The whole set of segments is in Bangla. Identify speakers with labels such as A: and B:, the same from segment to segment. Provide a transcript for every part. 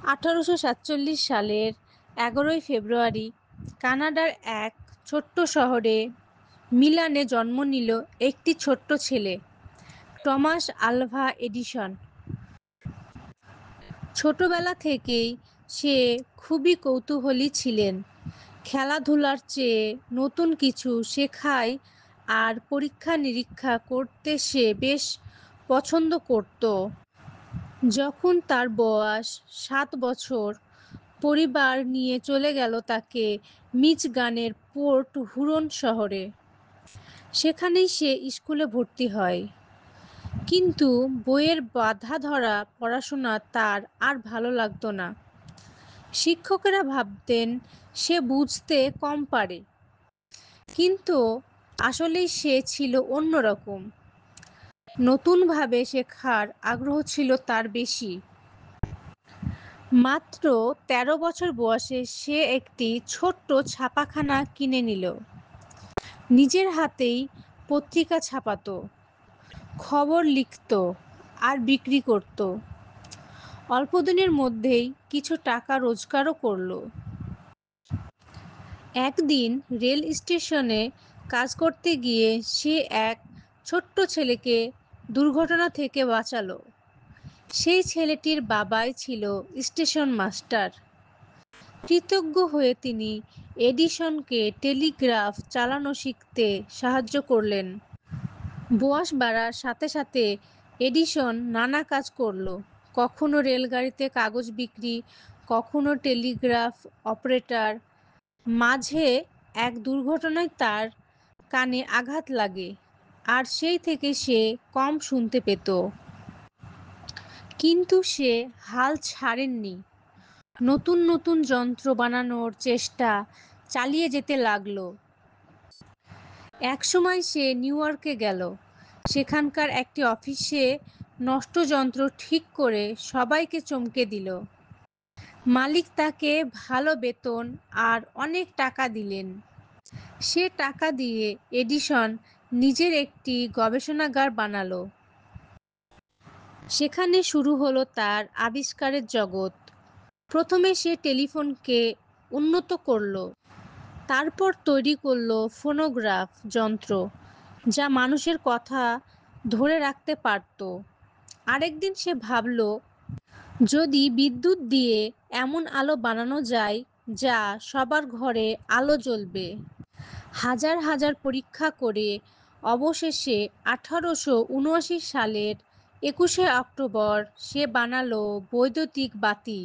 A: 1847 সালের 11ই ফেব্রুয়ারি কানাডার এক ছোট্ট শহরে মিলানে জন্ম নিল একটি ছোট্ট ছেলে, টমাস আলভা এডিসন। ছোটবেলা থেকেই সে খুবই কৌতূহলী ছিলেন। খেলাধুলার চেয়ে নতুন কিছু শেখায় আর পরীক্ষা-নিরীক্ষা করতে সে বেশ পছন্দ করত। যখন তার বয়স 7 বছর, পরিবার নিয়ে চলে গেল তাকে মিচগানের পোর্ট হুরন শহরে। সেখানেই সে স্কুলে ভর্তি হয়। কিন্তু বইয়ের বাঁধা-ধরা পড়াশোনা তার আর ভালো লাগত না। শিক্ষকেরা ভাবতেন সে বুঝতে কম পারে। কিন্তু আসলেই সে ছিল অন্যরকম। নতুনভাবে শেখার আগ্রহ ছিল তার বেশি। মাত্র 13 বছর বয়সে সে একটি ছোট্ট ছাপাখানা কিনে নিল। নিজের হাতেই পত্রিকা ছাপাতো, খবর লিখত আর বিক্রি করত। অল্পদিনের মধ্যেই কিছু টাকা রোজগারও করল। একদিন রেল স্টেশনে কাজ করতে গিয়ে সে এক ছোট্ট ছেলেকে দুর্ঘটনা থেকে বাঁচালো। সেই ছেলেটির বাবাই ছিল স্টেশন মাস্টার। কৃতজ্ঞ হয়ে তিনি এডিসনকে টেলিগ্রাফ চালানো শিখতে সাহায্য করলেন। বয়স বাড়ার সাথে সাথে এডিসন নানা কাজ করল। কখনো রেলগাড়িতে কাগজ বিক্রি, কখনো টেলিগ্রাফ অপারেটর। মাঝে এক দুর্ঘটনায় তার কানে আঘাত লাগে আর সেই থেকে সে কম শুনতে পেত। কিন্তু সে হাল ছাড়েননি। নতুন নতুন যন্ত্র বানানোর চেষ্টা চালিয়ে যেতে লাগল। একসময় সে নিউ ইয়র্কে গেল। সেখানকার একটি অফিসে নষ্ট যন্ত্র ঠিক করে সবাইকে চমকে দিল। মালিক তাকে ভালো বেতন আর অনেক টাকা দিলেন। সে টাকা দিয়ে এডিসন নিজের একটি গবেষণাগার বানালো। সেখানে শুরু হলো তার আবিষ্কারের জগৎ। প্রথমে সে টেলিফোনকে উন্নত করলো। তারপর তৈরি করলো ফোনোগ্রাফ যন্ত্র, যা মানুষের কথা ধরে রাখতে পারত। আরেকদিন সে ভাবল, যদি বিদ্যুৎ দিয়ে এমন আলো বানানো যায় যা সবার ঘরে আলো জ্বলবে। হাজার হাজার পরীক্ষা করে অবশেষে 1879 সালের 21শে অক্টোবর সে বানালো বৈদ্যুতিক বাতি।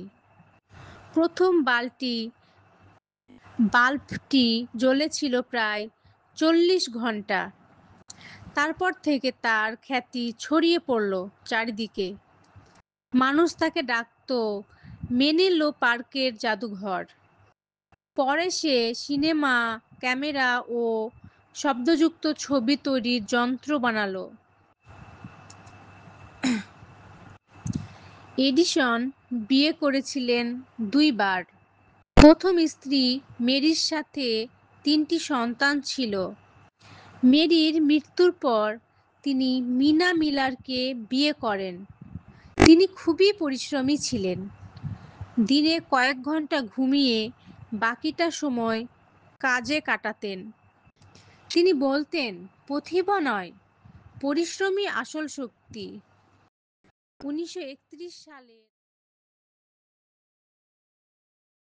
A: প্রথম বাল্বটি জ্বলেছিল প্রায় 40 ঘন্টা। তারপর থেকে তার খ্যাতি ছড়িয়ে পড়ল চারিদিকে। মানুষ তাকে ডাকত মেনেলো পার্কের জাদুঘর। পরে সে সিনেমা, ক্যামেরা ও শব্দযুক্ত ছবি তৈরির যন্ত্র বানালো। এডিসন বিয়ে করেছিলেন 2 বার। প্রথম স্ত্রী মেরির সাথে 3টি সন্তান ছিল। মেরির মৃত্যুর পর তিনি মিনা মিলারকে বিয়ে করেন। তিনি খুবই পরিশ্রমী ছিলেন। দিনে কয়েক ঘন্টা ঘুমিয়ে বাকিটা সময় কাজে কাটাতেন। তিনি বলতেন, প্রতিভা নয়, পরিশ্রমই আসল শক্তি। 1931 সালে